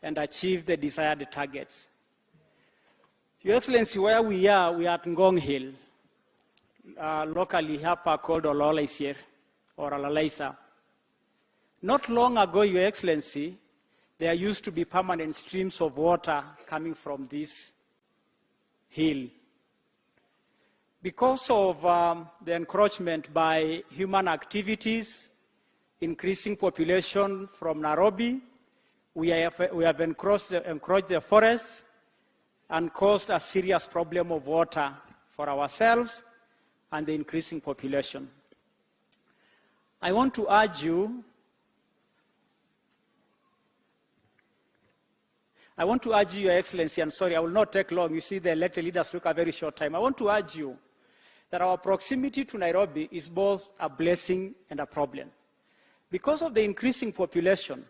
and achieve the desired targets. Your Excellency, where we are at Ngong Hill, locally hapa called Ololaisier or Ololaisa. Not long ago, Your Excellency, there used to be permanent streams of water coming from this hill. Because of the encroachment by human activities, increasing population from Nairobi, we have encroached the forests and caused a serious problem of water for ourselves and the increasing population. I want to urge you, Your Excellency, and sorry, I will not take long. You see, the elected leaders took a very short time. I want to urge you that our proximity to Nairobi is both a blessing and a problem. Because of the increasing population,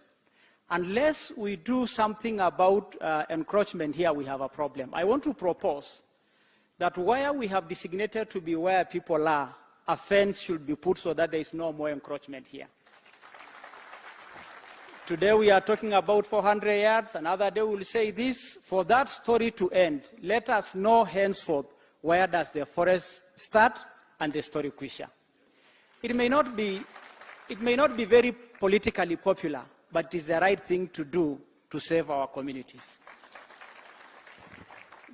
unless we do something about encroachment here, we have a problem. I want to propose that where we have designated to be where people are, a fence should be put so that there is no more encroachment here. Today we are talking about 400 yards. Another day we will say this. For that story to end, let us know henceforth where does the forest start and the story quisha. It may not be very politically popular, but it is the right thing to do to save our communities.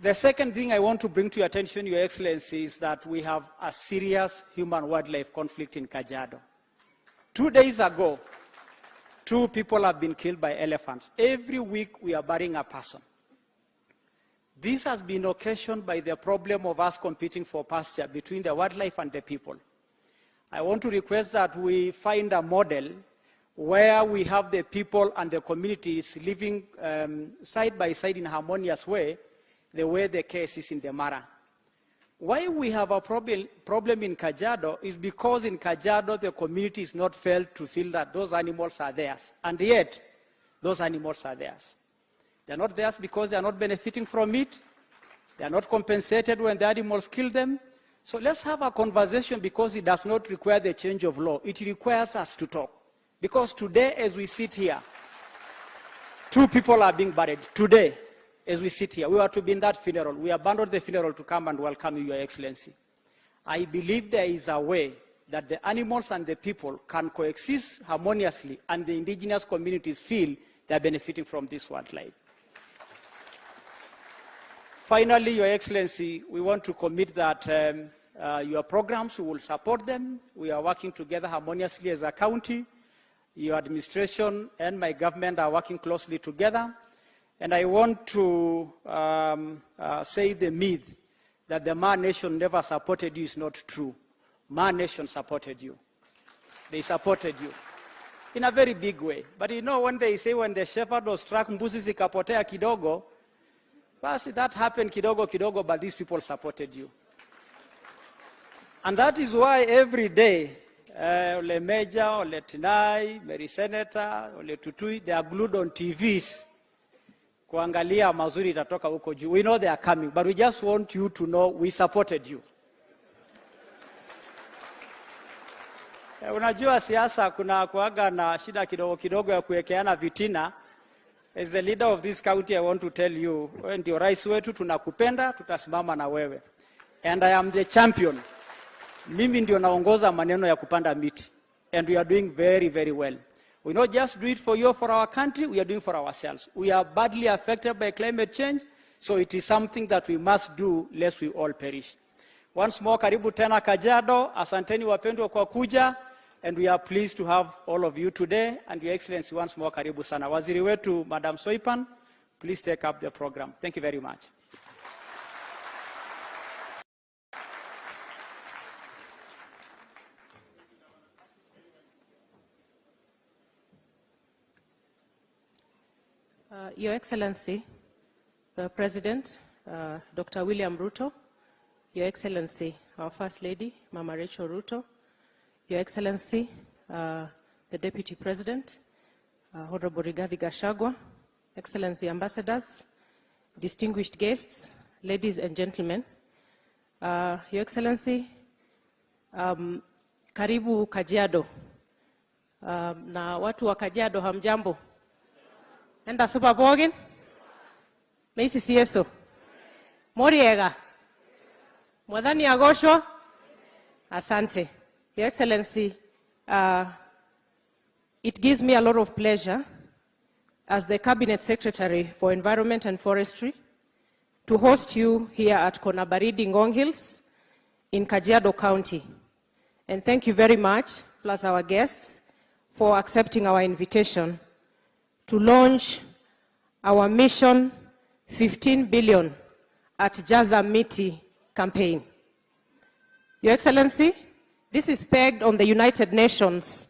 The second thing I want to bring to your attention, Your Excellency, is that we have a serious human-wildlife conflict in Kajiado. 2 days ago, 2 people have been killed by elephants. Every week we are burying a person. This has been occasioned by the problem of us competing for pasture between the wildlife and the people. I want to request that we find a model where we have the people and the communities living side by side in a harmonious way, the way the case is in the Mara. Why we have a problem in Kajiado is because in Kajiado the community is not felt to feel that those animals are theirs, and yet those animals are theirs. They are not theirs because they are not benefiting from it. They are not compensated when the animals kill them. So let's have a conversation, because it does not require the change of law. It requires us to talk. Because today, as we sit here, 2 people are being buried. Today, as we sit here, we were to be in that funeral. We abandoned the funeral to come and welcome you, Your Excellency. I believe there is a way that the animals and the people can coexist harmoniously, and the indigenous communities feel they are benefiting from this wildlife. Finally, Your Excellency, we want to commit that your programs, we will support them. We are working together harmoniously as a county. Your administration and my government are working closely together. And I want to say the myth that the Ma Nation never supported you is not true. Ma Nation supported you. They supported you in a very big way. But you know, when they say when the shepherd was struck, mbuzi zikapotea kidogo, basi that happened kidogo kidogo, but these people supported you. And that is why every day, Ole Major, Ole Tinai, Mary Senator, Ole Tutui, they are glued on TVs. Kuangalia mazuri itatoka huko juu. We know they are coming, but we just want you to know we supported you. Unajua siasa kuna kuaga na shida kidogo kidogo ya kuwekeana vitina. As the leader of this county, I want to tell you, ndio rais wetu, tunakupenda, tutasimama na wewe. And I am the champion. Mimi ndio naongoza maneno ya kupanda miti. And we are doing very, very well. We not just do it for you, for our country, we are doing for ourselves. We are badly affected by climate change, so it is something that we must do lest we all perish. Once more, karibu tena Kajiado, asanteni wapendwa kwa kuja, and we are pleased to have all of you today. And Your Excellency, once more, karibu sana. Waziri wetu, Madam Soipan, please take up the program. Thank you very much. Your Excellency, the President, Dr. William Ruto, Your Excellency, our First Lady, Mama Rachel Ruto, Your Excellency, the Deputy President, Honorable Rigathi Gachagua, Excellency Ambassadors, distinguished guests, ladies and gentlemen, Your Excellency, karibu Kajiado, na watu wa Kajiado hamjambo. Enda supa pookin? Meisisi Yesu. Moriega. Mwadhani agosho? Asante. Your Excellency, it gives me a lot of pleasure as the Cabinet Secretary for Environment and Forestry to host you here at Konabaridi Ngong Hills in Kajiado County. And thank you very much, plus our guests, for accepting our invitation to launch our Mission 15 Billion at Jaza Miti campaign. Your Excellency, this is pegged on the United Nations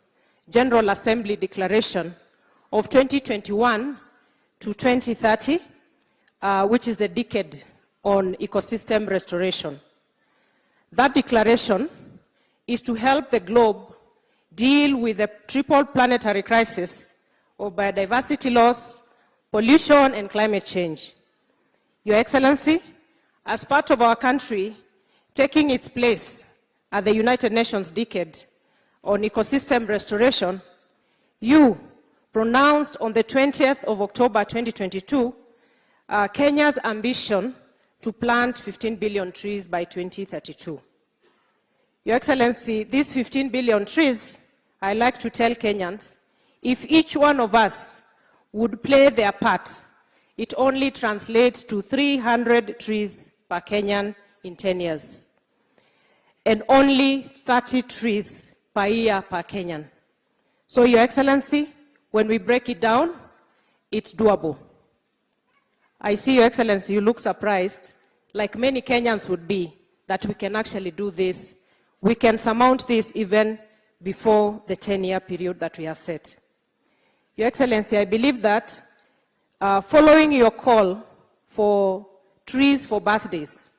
General Assembly Declaration of 2021 to 2030, which is the decade on ecosystem restoration. That declaration is to help the globe deal with the triple planetary crisis of biodiversity loss, pollution, and climate change. Your Excellency, as part of our country taking its place at the United Nations Decade on Ecosystem Restoration, you pronounced on the 20th of October 2022 Kenya's ambition to plant 15 billion trees by 2032. Your Excellency, these 15 billion trees, I like to tell Kenyans, if each one of us would play their part, it only translates to 300 trees per Kenyan in 10 years, and only 30 trees per year per Kenyan. So, Your Excellency, when we break it down, it's doable. I see, Your Excellency, you look surprised, like many Kenyans would be, that we can actually do this. We can surmount this even before the 10-year period that we have set. Your Excellency, I believe that following your call for trees for birthdays,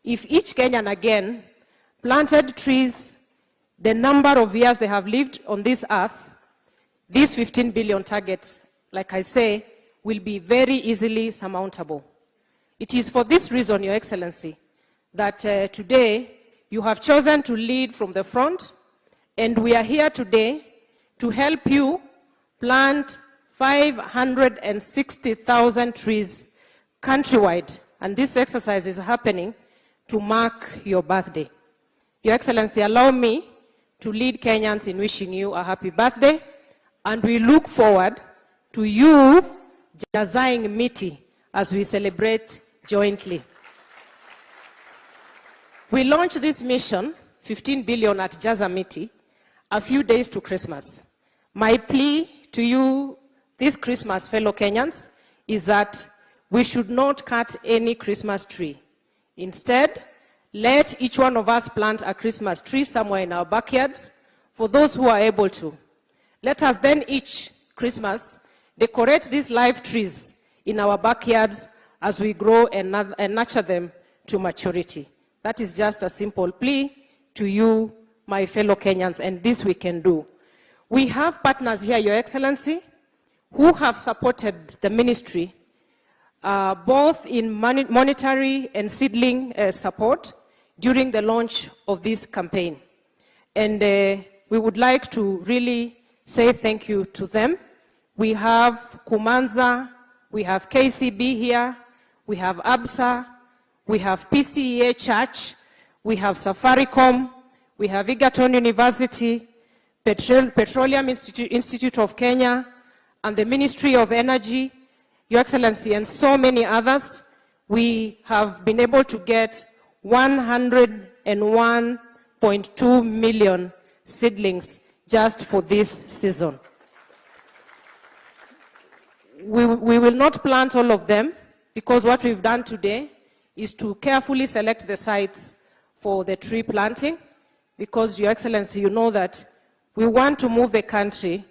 if each Kenyan again planted trees the number of years they have lived on this earth, these 15 billion targets, like I say, will be very easily surmountable. It is for this reason, Your Excellency, that today you have chosen to lead from the front, and we are here today to help you plant 560,000 trees countrywide, and this exercise is happening to mark your birthday. Your Excellency, allow me to lead Kenyans in wishing you a happy birthday, and we look forward to you jazaing miti as we celebrate jointly. We launched this mission, 15 billion at Jaza Miti, a few days to Christmas. My plea to you this Christmas, fellow Kenyans, is that we should not cut any Christmas tree. Instead, let each one of us plant a Christmas tree somewhere in our backyards for those who are able to. Let us then each Christmas decorate these live trees in our backyards as we grow and nurture them to maturity. That is just a simple plea to you, my fellow Kenyans, and this we can do. We have partners here, Your Excellency, who have supported the ministry both in monetary and seedling support during the launch of this campaign. And we would like to really say thank you to them. We have Kumanza, we have KCB here, we have ABSA, we have PCEA Church, we have Safaricom, we have Egerton University, Petroleum Institute of Kenya, and the Ministry of Energy, Your Excellency, and so many others. We have been able to get 101.2 million seedlings just for this season. We will not plant all of them because what we've done today is to carefully select the sites for the tree planting, because, Your Excellency, you know that we want to move the country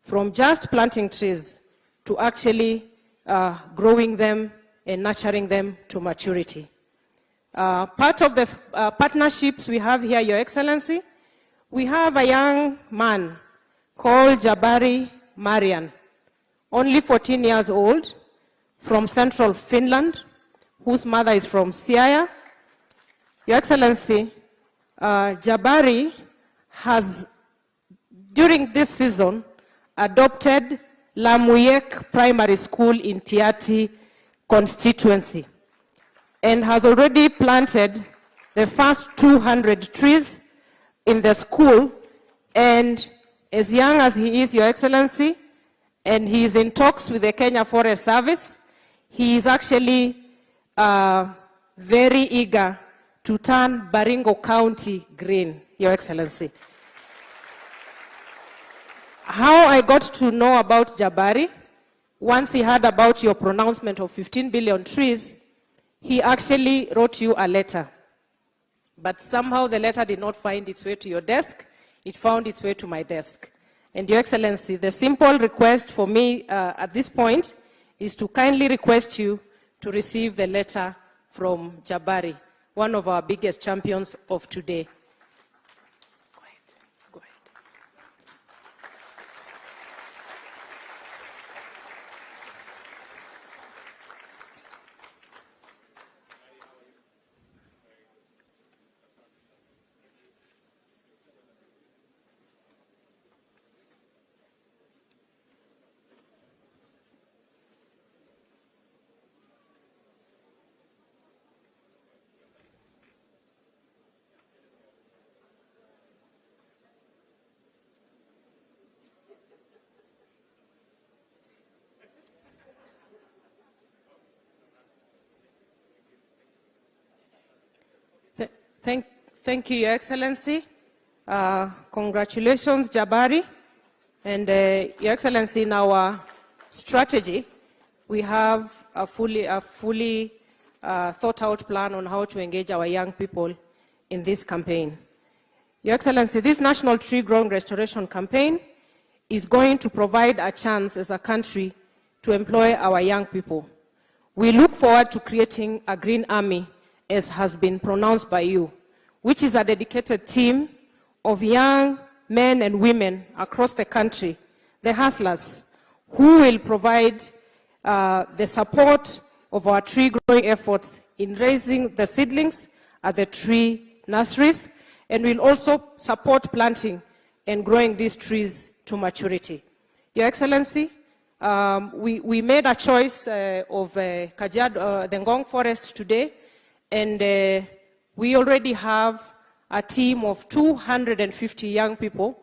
from just planting trees to actually growing them and nurturing them to maturity. Part of the partnerships we have here, Your Excellency, we have a young man called Jabari Marian, only 14 years old, from central Finland, whose mother is from Siaya. Your Excellency, Jabari has, during this season, adopted Lamuyek Primary School in Tiati constituency, and has already planted the first 200 trees in the school. And as young as he is, Your Excellency, and he is in talks with the Kenya Forest Service, he is actually very eager to turn Baringo County green, Your Excellency. How I got to know about Jabari, once he heard about your pronouncement of 15 billion trees, he actually wrote you a letter. But somehow the letter did not find its way to your desk. It found its way to my desk. And Your Excellency, the simple request for me at this point is to kindly request you to receive the letter from Jabari, one of our biggest champions of today. Go ahead. Go ahead. Thank you, Your Excellency. Congratulations, Jabari. And Your Excellency, in our strategy, we have a fully thought out plan on how to engage our young people in this campaign. Your Excellency, this National Tree Growing Restoration Campaign is going to provide a chance as a country to employ our young people. We look forward to creating a green army, as has been pronounced by you, which is a dedicated team of young men and women across the country, the hustlers, who will provide the support of our tree growing efforts in raising the seedlings at the tree nurseries, and will also support planting and growing these trees to maturity. Your Excellency, we made a choice of Kajiado, the Ngong Forest today, and we already have a team of 250 young people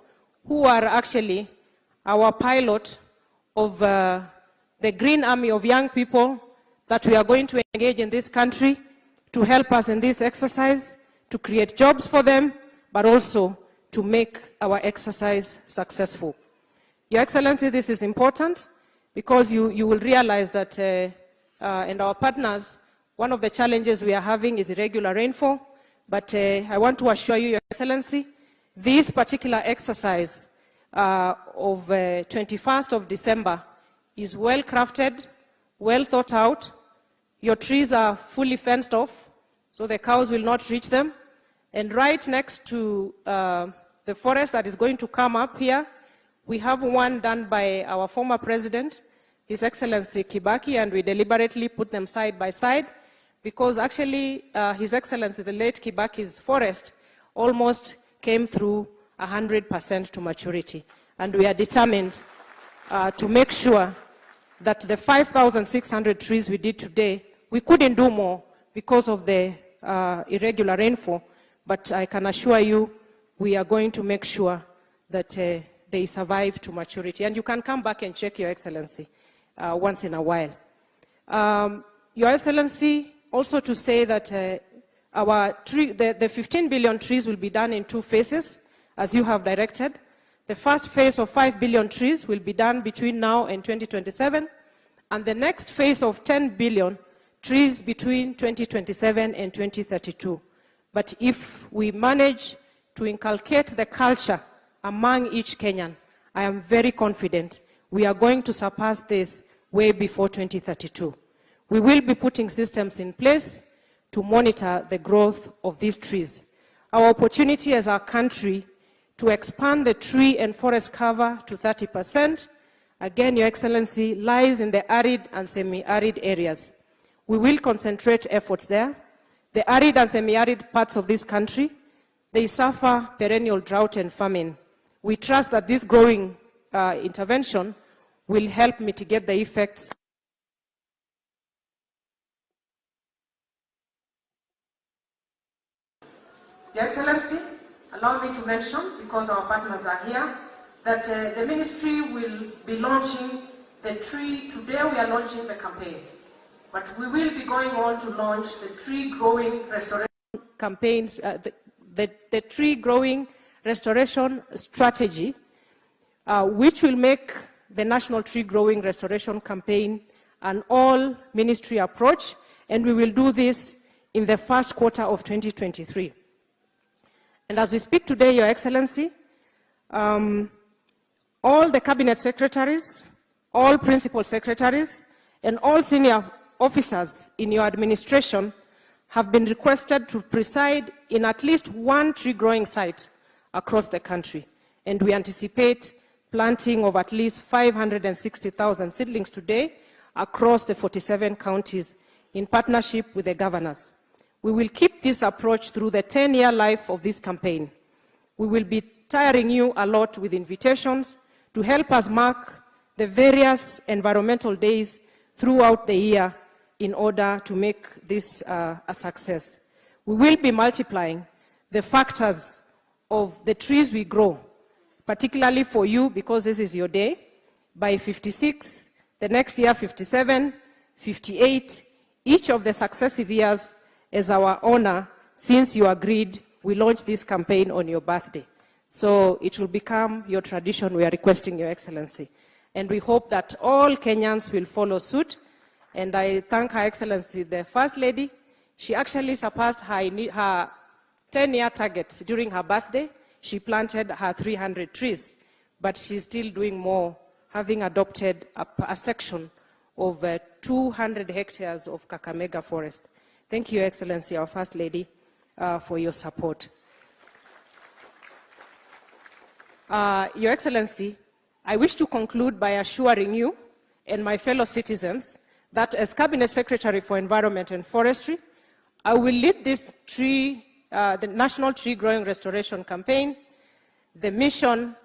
who are actually our pilot of the Green Army of young people that we are going to engage in this country to help us in this exercise, to create jobs for them, but also to make our exercise successful. Your Excellency, this is important because you will realize that, and our partners, one of the challenges we are having is irregular rainfall, but I want to assure you, Your Excellency, this particular exercise of 21st of December is well crafted, well thought out. Your trees are fully fenced off, so the cows will not reach them. And right next to the forest that is going to come up here, we have one done by our former president, His Excellency Kibaki, and we deliberately put them side by side because actually His Excellency, the late Kibaki's forest almost came through 100% to maturity. And we are determined to make sure that the 5,600 trees we did today, we couldn't do more because of the irregular rainfall, but I can assure you we are going to make sure that they survive to maturity. And you can come back and check, Your Excellency, once in a while. Your Excellency, also to say that the 15 billion trees will be done in 2 phases, as you have directed. The first phase of 5 billion trees will be done between now and 2027, and the next phase of 10 billion trees between 2027 and 2032. But if we manage to inculcate the culture among each Kenyan, I am very confident we are going to surpass this way before 2032. We will be putting systems in place to monitor the growth of these trees. Our opportunity as a country to expand the tree and forest cover to 30%, again, Your Excellency, lies in the arid and semi-arid areas. We will concentrate efforts there. The arid and semi-arid parts of this country, they suffer perennial drought and famine. We trust that this growing intervention will help mitigate the effects. Your Excellency, allow me to mention, because our partners are here, that the ministry will be launching the tree. Today we are launching the campaign, but we will be going on to launch the tree growing restoration campaigns, the tree growing restoration strategy, which will make the National Tree Growing Restoration Campaign an all-ministry approach, and we will do this in the first quarter of 2023. And as we speak today, Your Excellency, all the cabinet secretaries, all principal secretaries, and all senior officers in your administration have been requested to preside in at least one tree growing site across the country. And we anticipate planting of at least 560,000 seedlings today across the 47 counties in partnership with the governors. We will keep this approach through the 10-year life of this campaign. We will be tiring you a lot with invitations to help us mark the various environmental days throughout the year in order to make this a success. We will be multiplying the factors of the trees we grow, particularly for you, because this is your day, by 56, the next year 57, 58, each of the successive years as our honor, since you agreed we launch this campaign on your birthday. So it will become your tradition. We are requesting, Your Excellency. And we hope that all Kenyans will follow suit. And I thank Her Excellency, the First Lady. She actually surpassed her 10-year target during her birthday. She planted her 300 trees, but she's still doing more, having adopted a section of 200 hectares of Kakamega forest. Thank you, Your Excellency, our First Lady, for your support. Your Excellency, I wish to conclude by assuring you and my fellow citizens that as Cabinet Secretary for Environment and Forestry, I will lead this the National Tree Growing Restoration Campaign, the Mission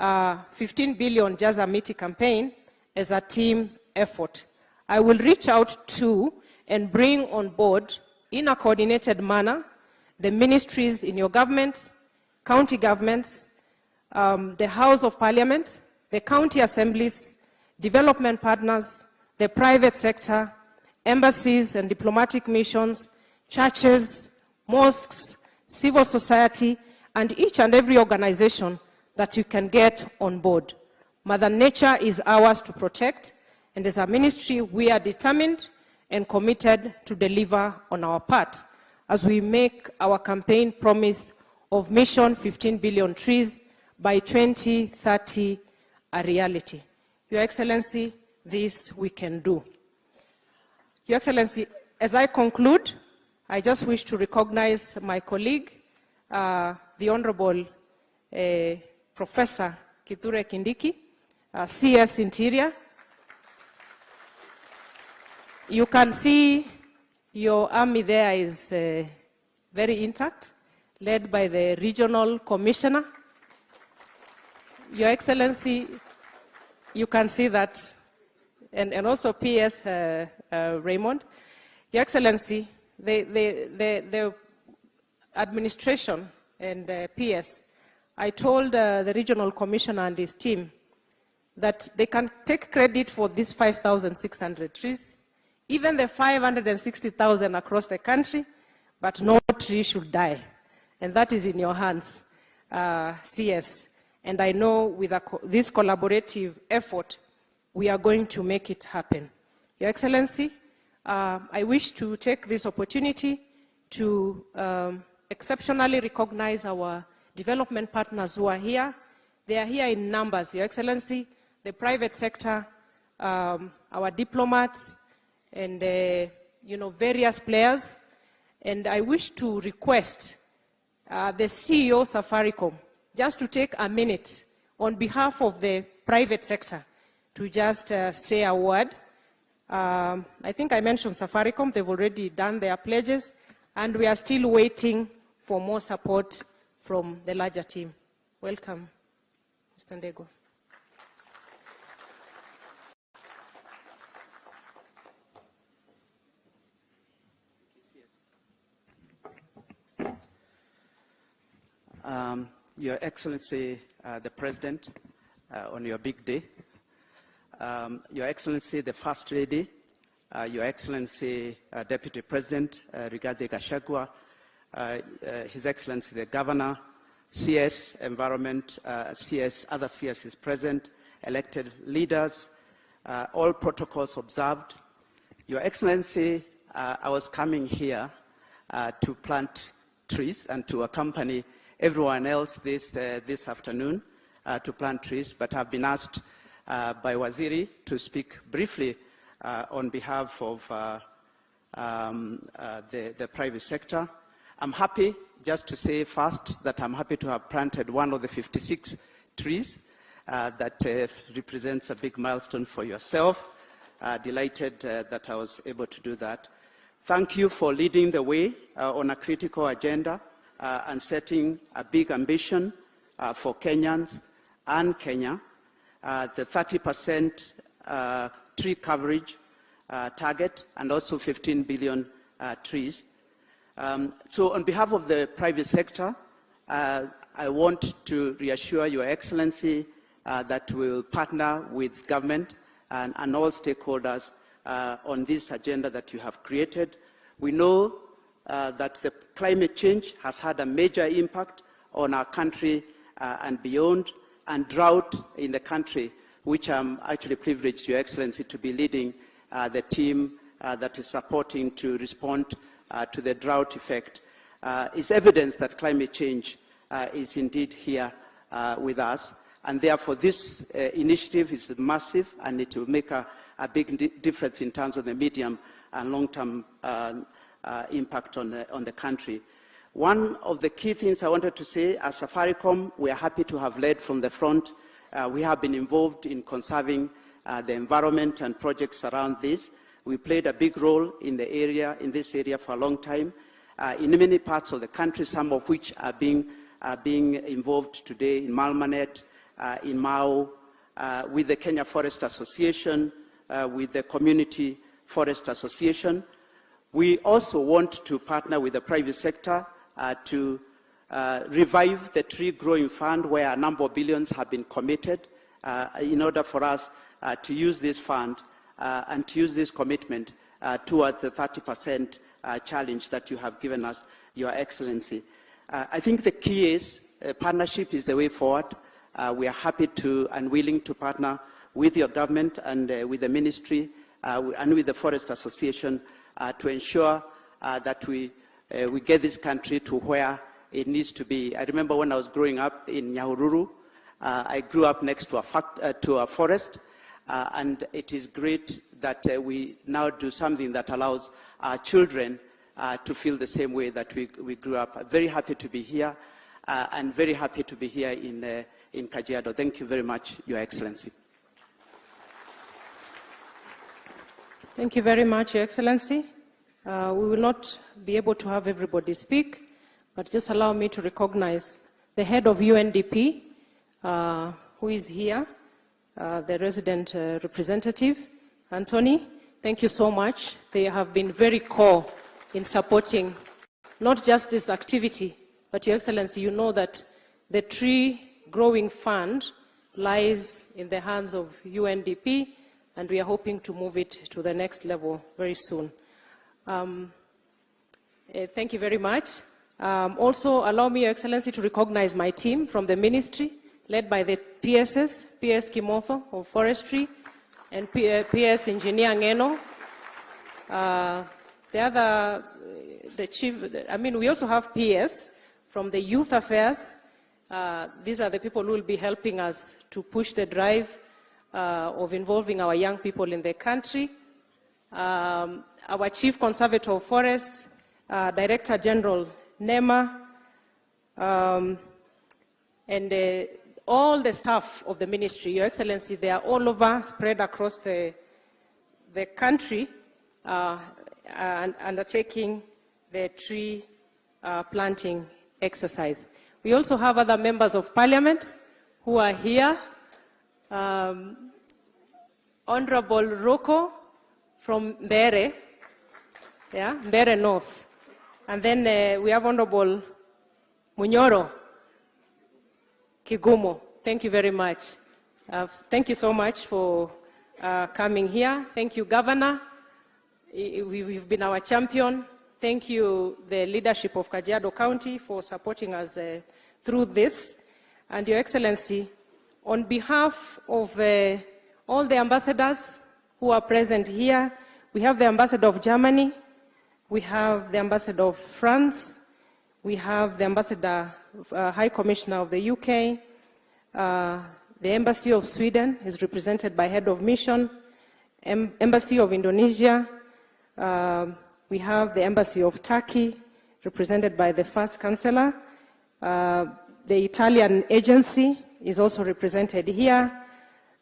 15 Billion Jaza Miti campaign as a team effort. I will reach out to and bring on board in a coordinated manner the ministries in your government, county governments, the House of Parliament, the county assemblies, development partners, the private sector, embassies and diplomatic missions, churches, mosques, civil society, and each and every organization that you can get on board. Mother Nature is ours to protect, and as a ministry, we are determined and committed to deliver on our part as we make our campaign promise of Mission 15 Billion Trees by 2030 a reality. Your Excellency, this we can do. Your Excellency, as I conclude, I just wish to recognize my colleague, the Honorable Professor Kithure Kindiki, CS Interior. You can see your army there is very intact, led by the Regional Commissioner. Your Excellency, you can see that, and also PS Raymond. Your Excellency, the administration and PS, I told the Regional Commissioner and his team that they can take credit for these 5,600 trees, even the 560,000 across the country, but no tree should die. And that is in your hands, CS. And I know with this collaborative effort, we are going to make it happen. Your Excellency, I wish to take this opportunity to exceptionally recognize our development partners who are here. They are here in numbers, Your Excellency, the private sector, our diplomats, and various players. And I wish to request the CEO Safaricom just to take a minute on behalf of the private sector to just say a word. I think I mentioned Safaricom. They've already done their pledges, and we are still waiting for more support from the larger team. Welcome, Mr. Ndego. Your Excellency, the President, on your big day, Your Excellency, the First Lady, Your Excellency, Deputy President Rigathi Gachagua, His Excellency, the Governor, CS, Environment, CS, other CS is present, elected leaders, all protocols observed. Your Excellency, I was coming here to plant trees and to accompany everyone else this afternoon to plant trees, but I've been asked by Waziri to speak briefly on behalf of the private sector. I'm happy just to say first that I'm happy to have planted one of the 56 trees that represents a big milestone for yourself. Delighted that I was able to do that. Thank you for leading the way on a critical agenda and setting a big ambition for Kenyans and Kenya. The 30% tree coverage target and also 15 billion trees. So on behalf of the private sector, I want to reassure Your Excellency that we'll partner with government and all stakeholders on this agenda that you have created. We know that the climate change has had a major impact on our country and beyond, and drought in the country, which I'm actually privileged, Your Excellency, to be leading the team that is supporting to respond to the drought effect, is evidence that climate change is indeed here with us. And therefore, this initiative is massive, and it will make a big difference in terms of the medium and long-term impact on the country. One of the key things I wanted to say, as Safaricom, we are happy to have led from the front. We have been involved in conserving the environment and projects around this. We played a big role in the area, in this area for a long time. In many parts of the country, some of which are being involved today in Malmanet, in Mau, with the Kenya Forest Association, with the Community Forest Association. We also want to partner with the private sector to revive the tree growing fund, where a number of billions have been committed, in order for us to use this fund and to use this commitment towards the 30% challenge that you have given us, Your Excellency. I think the key is partnership is the way forward. We are happy to and willing to partner with your government and with the ministry and with the Forest Association to ensure that we get this country to where it needs to be. I remember when I was growing up in Nyahururu, I grew up next to a forest, and it is great that we now do something that allows our children to feel the same way that we grew up. I'm very happy to be here, and very happy to be here in Kajiado. Thank you very much, Your Excellency. Thank you very much, Your Excellency. We will not be able to have everybody speak, but just allow me to recognize the head of UNDP, who is here, the resident representative, Anthony. Thank you so much. They have been very core in supporting not just this activity, but Your Excellency, you know that the tree growing fund lies in the hands of UNDP, and we are hoping to move it to the next level very soon. Thank you very much. Also, allow me, Your Excellency, to recognize my team from the ministry, led by the PSs, PS Kimotho of Forestry, and PS Engineer Ngeno. We also have PS from the Youth Affairs. These are the people who will be helping us to push the drive of involving our young people in the country. Our Chief Conservator of Forests, Director General NEMA, and all the staff of the ministry. Your Excellency, they are all over, spread across the country, and undertaking the tree planting exercise. We also have other members of parliament who are here. Honorable Ruto from Mbere, Mbere North. And then we have Honorable Munyoro Kigumo. Thank you very much. Thank you so much for coming here. Thank you, Governor. We've been our champion. Thank you, the leadership of Kajiado County, for supporting us through this. And Your Excellency, on behalf of all the ambassadors who are present here, we have the Ambassador of Germany, we have the Ambassador of France, we have the Ambassador, High Commissioner of the UK, the Embassy of Sweden is represented by Head of Mission, Embassy of Indonesia, we have the Embassy of Turkey, represented by the First Chancellor, the Italian agency is also represented here,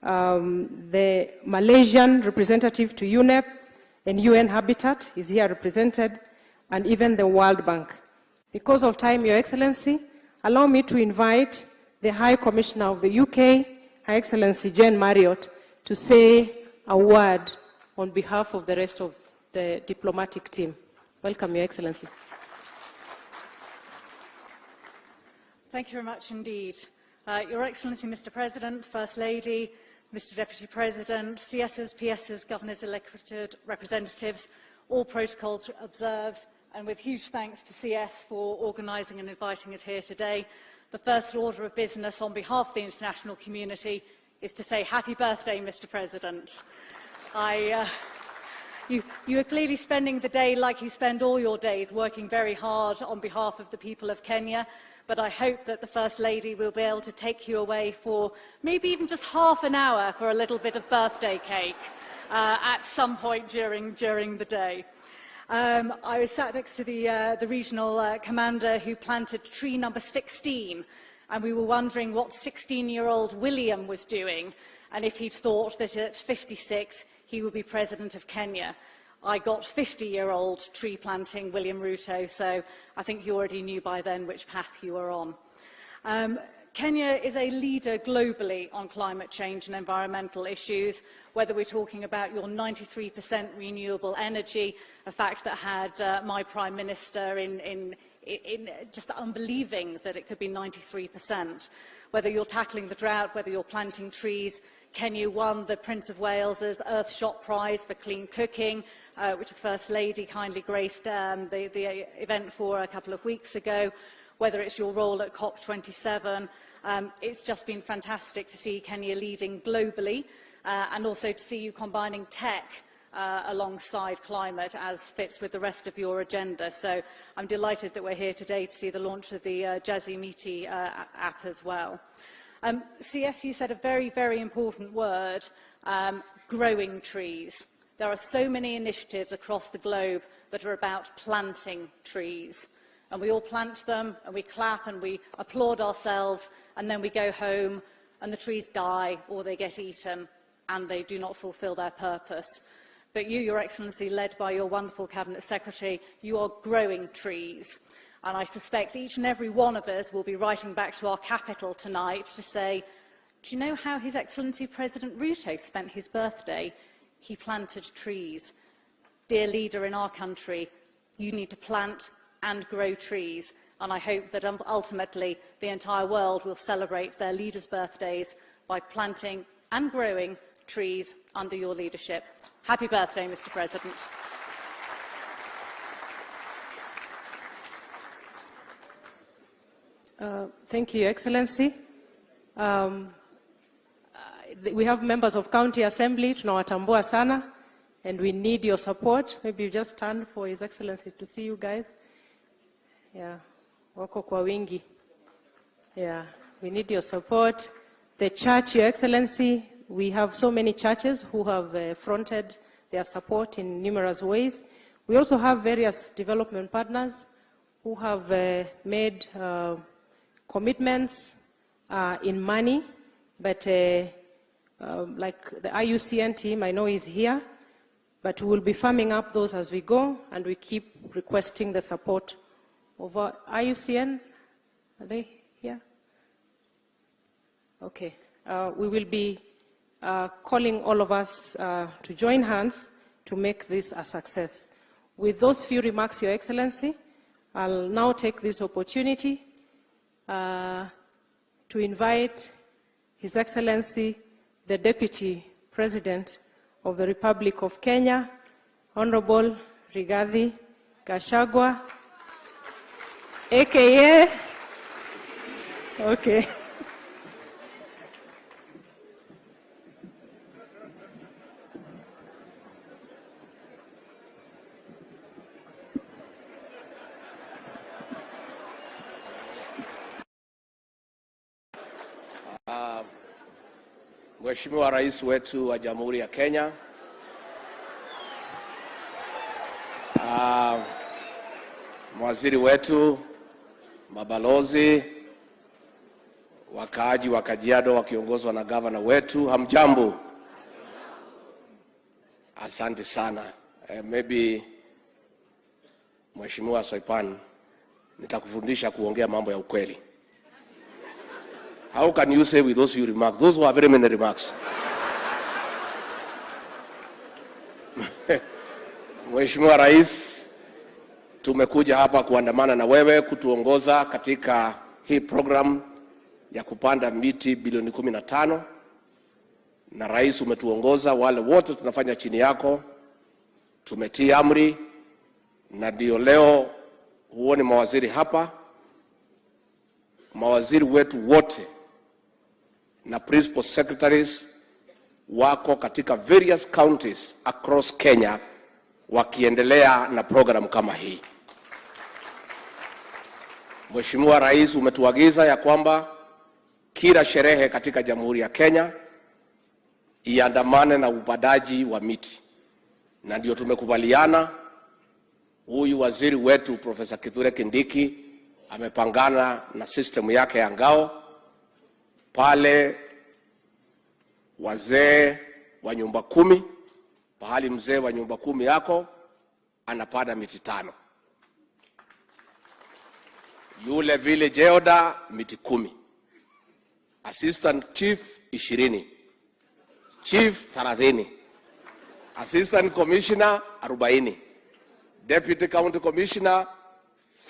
the Malaysian representative to UNEP and UN Habitat is here represented, and even the World Bank. Because of time, Your Excellency, allow me to invite the High Commissioner of the UK, Her Excellency Jane Marriott, to say a word on behalf of the rest of the diplomatic team. Welcome, Your Excellency. Thank you very much indeed. Your Excellency, Mr. President, First Lady, Mr. Deputy President, CSs, PSs, Governors elected representatives, all protocols observed, and with huge thanks to CS for organising and inviting us here today. The first order of business on behalf of the international community is to say happy birthday, Mr. President. You are clearly spending the day like you spend all your days, working very hard on behalf of the people of Kenya, but I hope that the First Lady will be able to take you away for maybe even just half an hour for a little bit of birthday cake at some point during the day. I was sat next to the regional commander who planted tree number 16, and we were wondering what 16-year-old William was doing, and if he'd thought that at 56 he would be President of Kenya. I got 50-year-old tree planting William Ruto, so I think you already knew by then which path you were on. Kenya is a leader globally on climate change and environmental issues, whether we're talking about your 93% renewable energy, a fact that had my Prime Minister in just unbelieving that it could be 93%. Whether you're tackling the drought, whether you're planting trees, Kenya won the Prince of Wales's Earthshot Prize for clean cooking, which the First Lady kindly graced the event for a couple of weeks ago. Whether it's your role at COP27, it's just been fantastic to see Kenya leading globally and also to see you combining tech alongside climate as fits with the rest of your agenda. So I'm delighted that we're here today to see the launch of the Jazzy Meaty app as well. CS, you said a very, very important word, growing trees. There are so many initiatives across the globe that are about planting trees. And we all plant them, and we clap, and we applaud ourselves, and then we go home, and the trees die, or they get eaten, and they do not fulfil their purpose. But you, Your Excellency, led by your wonderful Cabinet Secretary, you are growing trees. And I suspect each and every one of us will be writing back to our capital tonight to say, do you know how His Excellency President Ruto spent his birthday? He planted trees. Dear leader in our country, you need to plant and grow trees. And I hope that ultimately the entire world will celebrate their leaders' birthdays by planting and growing trees under your leadership. Happy birthday, Mr. President. Thank you, Your Excellency. We have members of County Assembly, tunawatambua sana, and we need your support. Maybe you just stand for His Excellency to see you guys. Yeah, wako kwa wingi. Yeah, we need your support. The church, Your Excellency, we have so many churches who have fronted their support in numerous ways. We also have various development partners who have made commitments in money, but like the IUCN team, I know is here, but we will be firming up those as we go, and we keep requesting the support of our IUCN. Are they here? Okay. We will be calling all of us to join hands to make this a success. With those few remarks, Your Excellency, I'll now take this opportunity to invite His Excellency, the Deputy President of the Republic of Kenya, Honorable Rigathi Gachagua, aka, okay. Mheshimiwa Rais wetu wa Jamhuri ya Kenya, mawaziri wetu, mabalozi, wakaaji wa Kajiado wakiongozwa na gavana wetu, hamjambo? Asante sana. Maybe Mheshimiwa Soipan, nitakufundisha kuongea mambo ya ukweli. How can you say with those few remarks? Those were very many remarks. Mheshimiwa Rais, tumekuja hapa kuandamana na wewe kutuongoza katika hii program ya kupanda miti bilioni 15. Na Rais umetuongoza, wale wote tunafanya chini yako, tumetii amri, na ndio leo huoni mawaziri hapa. Mawaziri wetu wote na principal secretaries wako katika various counties across Kenya wakiendelea na program kama hii. Mheshimiwa Rais, umetuagiza ya kwamba kila sherehe katika Jamhuri ya Kenya iandamane na upandaji wa miti, na ndio tumekubaliana. Huyu waziri wetu Profesa Kithure Kindiki amepangana na system yake ya ngao pale, wazee wa nyumba 10, pahali mzee wa nyumba 10 yako anapanda miti 5, yule village elder miti 10, assistant chief 20, chief 30, assistant commissioner 40, deputy county commissioner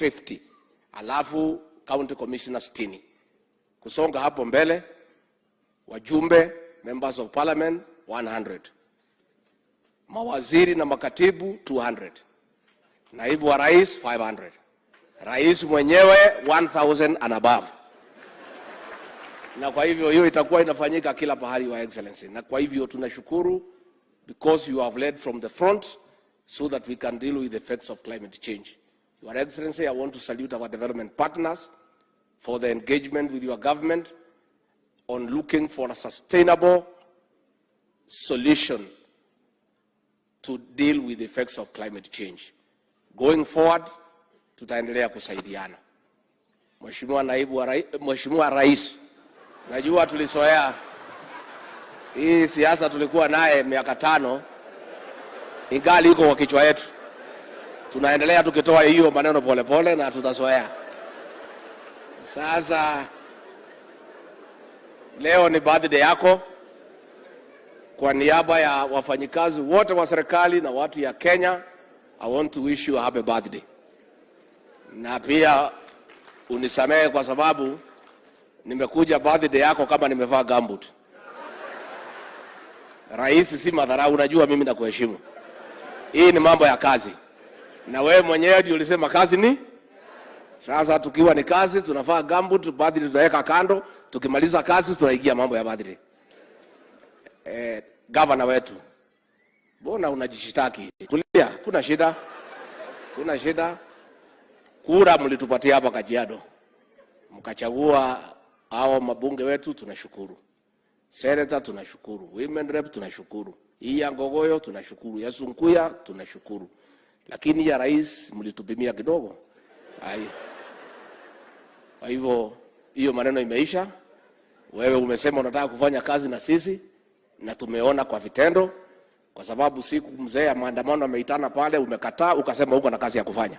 50, alafu county commissioner 60. Kusonga hapo mbele, wajumbe, members of parliament 100, mawaziri na makatibu 200, naibu wa rais 500, rais mwenyewe 1000 and above. Na kwa hivyo hiyo itakuwa inafanyika kila pahali, wa excellency. Na kwa hivyo tunashukuru because you have led from the front so that we can deal with the effects of climate change. Your Excellency, I want to salute our development partners for the engagement with your government on looking for a sustainable solution to deal with the effects of climate change. Going forward, tutaendelea kusaidiana. Mheshimiwa Rais, najua tulisoea hii siasa, tulikuwa naye miaka 5, ingali iko kwa kichwa yetu. Tunaendelea tukitoa hiyo maneno pole pole na tutazoea. Sasa leo ni birthday yako. Kwa niaba ya wafanyikazi wote wa serikali na watu ya Kenya, I want to wish you a happy birthday. Na pia unisamehe kwa sababu nimekuja birthday yako kama nimevaa gambut. Rais si madharau, unajua mimi nakuheshimu. Hii ni mambo ya kazi. Na wewe mwenyewe ndio ulisema kazi ni? Sasa tukiwa ni kazi, tunafaa gambut, birthday tunaweka kando, tukimaliza kazi tunaingia mambo ya birthday. Governor wetu, mbona unajishitaki? Tulia, kuna shida? Kuna shida? Kura mlitupatia hapa Kajiado, mkachagua hao mabunge wetu, tunashukuru. Senator tunashukuru, women rep tunashukuru, ya Ngogoyo tunashukuru, ya Sunkuya tunashukuru. Lakini ya rais mlitupimia kidogo. Kwa hivyo hiyo maneno imeisha. Wewe umesema unataka kufanya kazi na sisi, na tumeona kwa vitendo, kwa sababu siku mzee ya maandamano ameitana pale, umekataa, ukasema uko na kazi ya kufanya.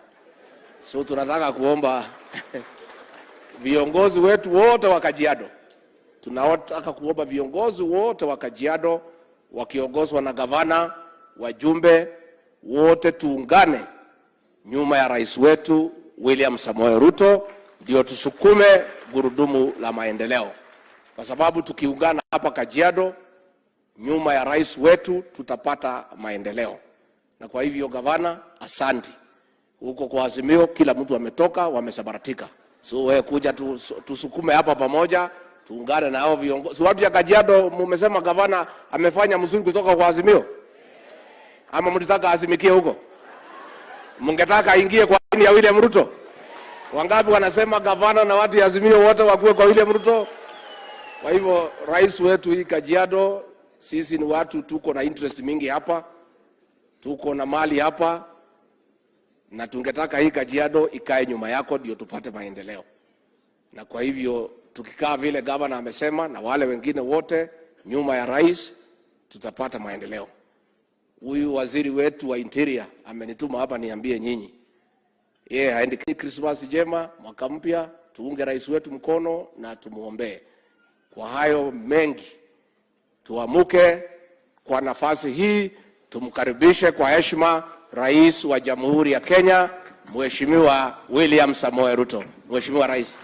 So tunataka kuomba viongozi wetu wote wa Kajiado, tunataka kuomba viongozi wote wa Kajiado wakiongozwa na gavana, wajumbe wote, tuungane nyuma ya rais wetu William Samoei Ruto, ndio tusukume gurudumu la maendeleo, kwa sababu tukiungana hapa Kajiado nyuma ya rais wetu tutapata maendeleo. Na kwa hivyo gavana, asanti. Huko kwa Azimio kila mtu ametoka, wamesabaratika. So wewe kuja tusukume hapa pamoja, tuungane na hao viongozi. Watu ya Kajiado mmesema gavana amefanya mzuri kutoka kwa Azimio. Ama mlitaka azimikie huko? Mungetaka aingie kwa nini ya William Ruto? Wangapi wanasema gavana na watu ya Azimio wote wakuwe kwa William Ruto? Kwa hivyo rais wetu hii Kajiado, sisi ni watu tuko na interest mingi hapa. Tuko na mali hapa. Na tungetaka hii Kajiado ikae nyuma yako ndio tupate maendeleo. Na kwa hivyo tukikaa vile gavana amesema na wale wengine wote nyuma ya rais tutapata maendeleo. Huyu waziri wetu wa interior amenituma hapa niambie nyinyi. Yeye haendi. Christmas jema, mwaka mpya, tuunge rais wetu mkono na tumuombe. Kwa hayo mengi tuamuke kwa nafasi hii, tumkaribishe kwa heshima Rais wa Jamhuri ya Kenya, Mheshimiwa William Samoei Ruto. Mheshimiwa Rais.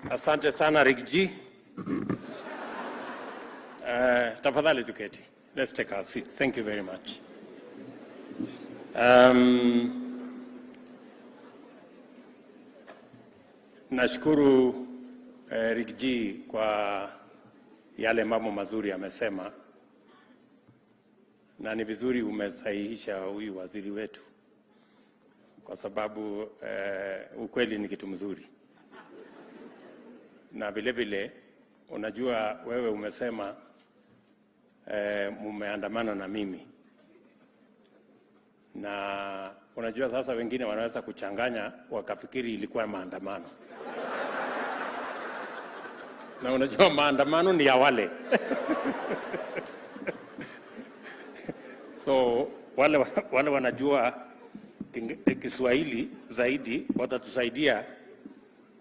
Asante sana Rigji. Tafadhali tuketi. Let's take our seats. Thank you very much. Nashukuru Rigji kwa yale mambo mazuri amesema, na ni vizuri umesahihisha huyu waziri wetu, kwa sababu ukweli ni kitu mzuri. Na vile vile unajua wewe umesema mumeandamana na mimi, na unajua sasa wengine wanaweza kuchanganya wakafikiri ilikuwa maandamano. Na unajua maandamano ni ya wale. So wale wanajua Kiswahili zaidi watatusaidia,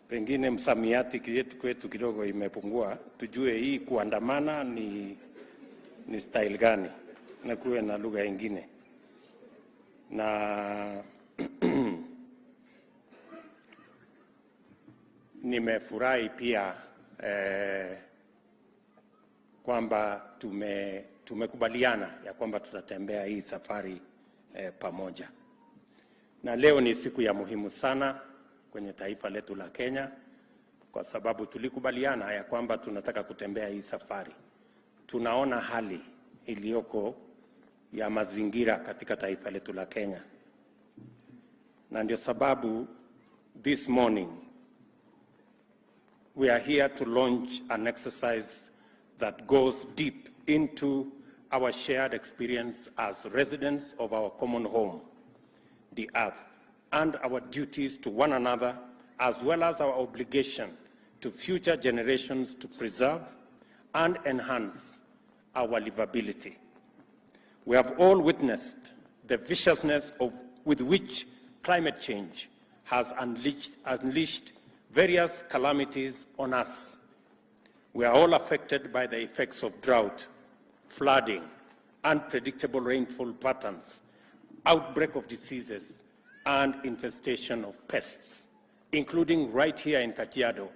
pengine msamiati kwetu kidogo imepungua, tujue hii kuandamana ni style gani na kuwe na lugha nyingine. Na nimefurahi pia kwamba tumekubaliana ya kwamba tutatembea hii safari pamoja. Na leo ni siku ya muhimu sana kwenye taifa letu la Kenya, kwa sababu tulikubaliana ya kwamba tunataka kutembea hii safari. Tunaona hali iliyoko ya mazingira katika taifa letu la Kenya. Na ndio sababu this morning we are here to launch an exercise that goes deep into our shared experience as residents of our common home, the earth, and our duties to one another, as well as our obligation to future generations to preserve and enhance our livability. We have all witnessed the viciousness with which climate change has unleashed various calamities on us. We are all affected by the effects of drought, flooding, unpredictable rainfall patterns, outbreak of diseases, and infestation of pests, including right here in Kajiado.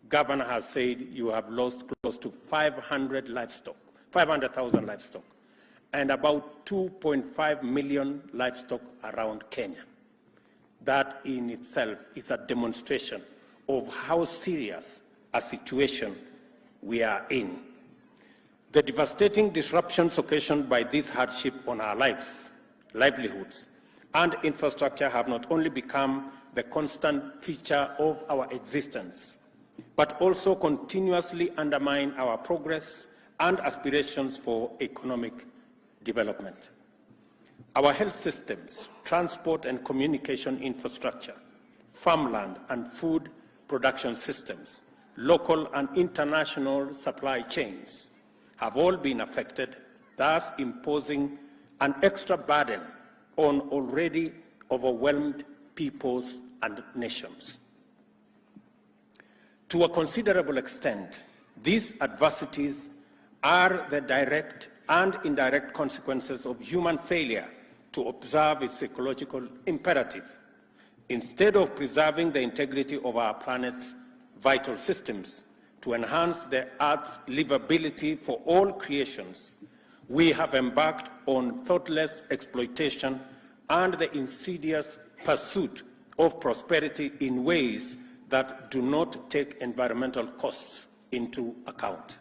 Governor has said you have lost close to 500,000 livestock, and about 2.5 million livestock around Kenya. That in itself is a demonstration of how serious a situation we are in. The devastating disruptions occasioned by this hardship on our lives, livelihoods, and infrastructure have not only become the constant feature of our existence, but also continuously undermine our progress and aspirations for economic development. Our health systems, transport and communication infrastructure, farmland and food production systems, local and international supply chains have all been affected, thus imposing an extra burden on already overwhelmed peoples and nations. To a considerable extent, these adversities are the direct and indirect consequences of human failure to observe its ecological imperative. Instead of preserving the integrity of our planet's vital systems to enhance the Earth's livability for all creations, we have embarked on thoughtless exploitation and the insidious pursuit of prosperity in ways that do not take environmental costs into account.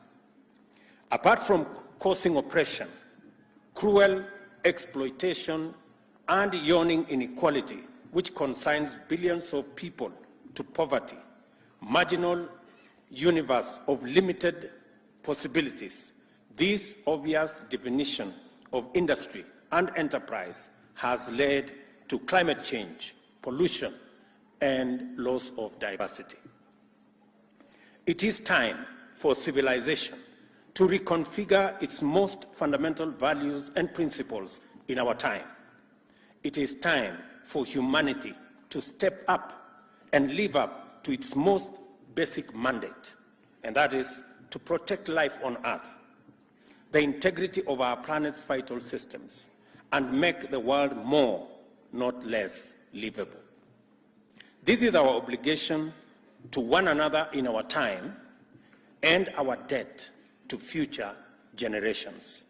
Apart from causing oppression, cruel exploitation, and yawning inequality, which consigns billions of people to poverty, marginal universe of limited possibilities, this obvious definition of industry and enterprise has led to climate change, pollution, and loss of diversity. It is time for civilization to reconfigure its most fundamental values and principles in our time. It is time for humanity to step up and live up to its most basic mandate, and that is to protect life on Earth, the integrity of our planet's vital systems, and make the world more, not less, livable. This is our obligation to one another in our time and our debt to future generations.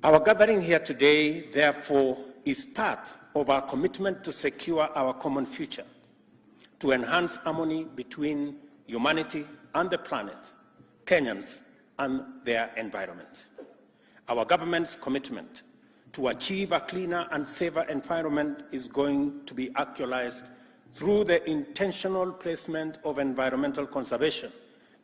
Our gathering here today, therefore, is part of our commitment to secure our common future, to enhance harmony between humanity and the planet, Kenyans and their environment. Our government's commitment to achieve a cleaner and safer environment is going to be actualized through the intentional placement of environmental conservation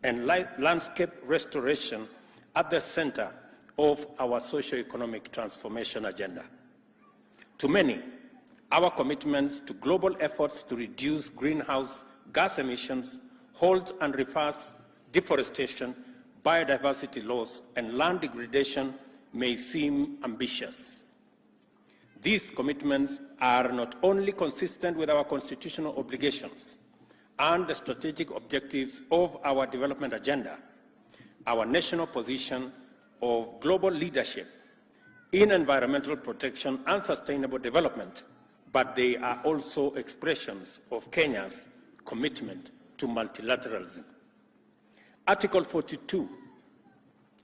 and landscape restoration at the center of our socio-economic transformation agenda. To many, our commitments to global efforts to reduce greenhouse gas emissions, halt and reverse deforestation, biodiversity loss, and land degradation may seem ambitious. These commitments are not only consistent with our constitutional obligations and the strategic objectives of our development agenda, our national position of global leadership in environmental protection and sustainable development, but they are also expressions of Kenya's commitment to multilateralism. Article 42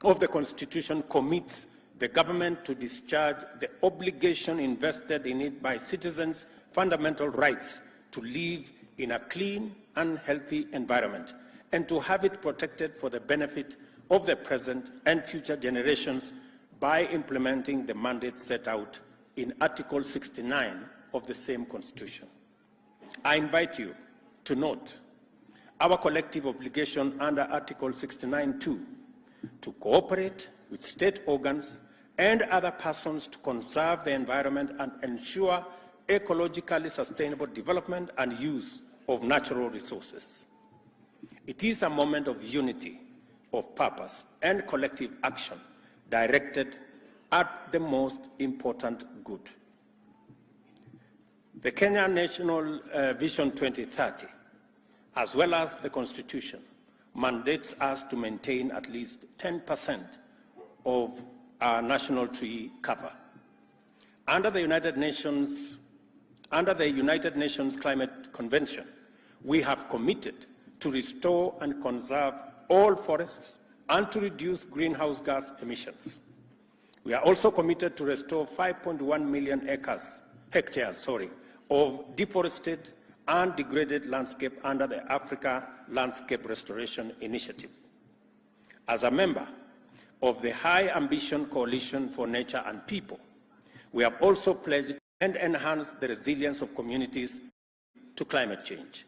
of the Constitution commits the government to discharge the obligation invested in it by citizens' fundamental rights to live in a clean and healthy environment and to have it protected for the benefit of the present and future generations by implementing the mandate set out in Article 69 of the same Constitution. I invite you to note our collective obligation under Article 69(2) to cooperate with state organs and other persons to conserve the environment and ensure ecologically sustainable development and use of natural resources. It is a moment of unity, of purpose, and collective action directed at the most important good. The Kenya National Vision 2030, as well as the Constitution, mandates us to maintain at least 10% of our national tree cover. Under the United Nations Climate Convention, we have committed to restore and conserve all forests and to reduce greenhouse gas emissions. We are also committed to restore 5.1 million hectares of deforested and degraded landscape under the Africa Landscape Restoration Initiative. As a member of the High Ambition Coalition for Nature and People, we have also pledged and enhanced the resilience of communities to climate change.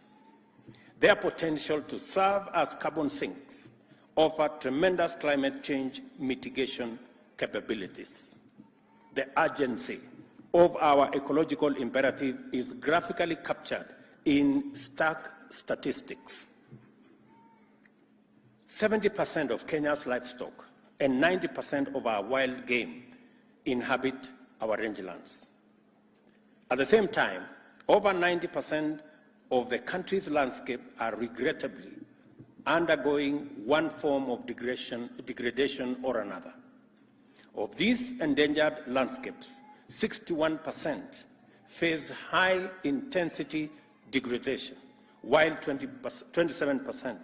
Their potential to serve as carbon sinks offer tremendous climate change mitigation capabilities. The urgency of our ecological imperative is graphically captured in stark statistics. 70% of Kenya's livestock and 90% of our wild game inhabit our rangelands. At the same time, over 90% of the country's landscape are regrettably undergoing one form of degradation or another. Of these endangered landscapes, 61% face high-intensity degradation, while 27%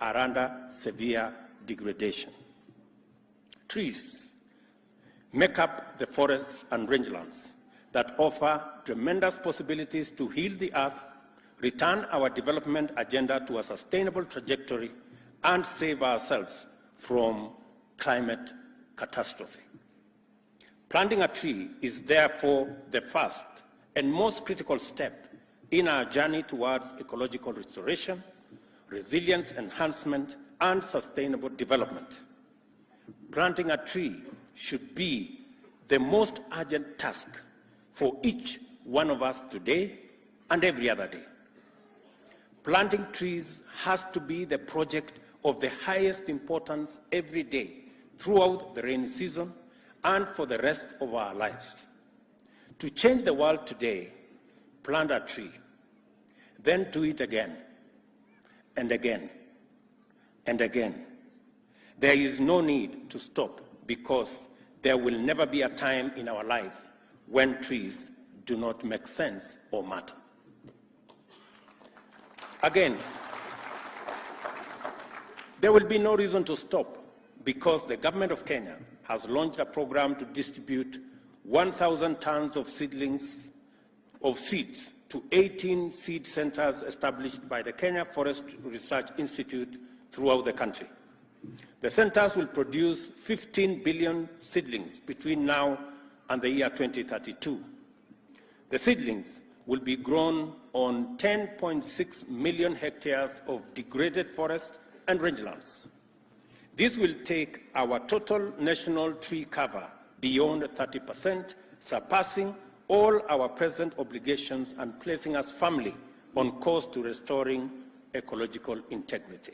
are under severe degradation. Trees make up the forests and rangelands that offer tremendous possibilities to heal the earth, return our development agenda to a sustainable trajectory, and save ourselves from climate catastrophe. Planting a tree is therefore the first and most critical step in our journey towards ecological restoration, resilience enhancement, and sustainable development. Planting a tree should be the most urgent task for each one of us today and every other day. Planting trees has to be the project of the highest importance every day throughout the rainy season and for the rest of our lives. To change the world today, plant a tree, then do it again and again and again. There is no need to stop because there will never be a time in our life when trees do not make sense or matter. Again, there will be no reason to stop because the government of Kenya has launched a program to distribute 1,000 tons of seeds to 18 seed centers established by the Kenya Forest Research Institute throughout the country. The centers will produce 15 billion seedlings between now and the year 2032. The seedlings will be grown on 10.6 million hectares of degraded forest and rangelands. This will take our total national tree cover beyond 30%, surpassing all our present obligations and placing us firmly on course to restoring ecological integrity.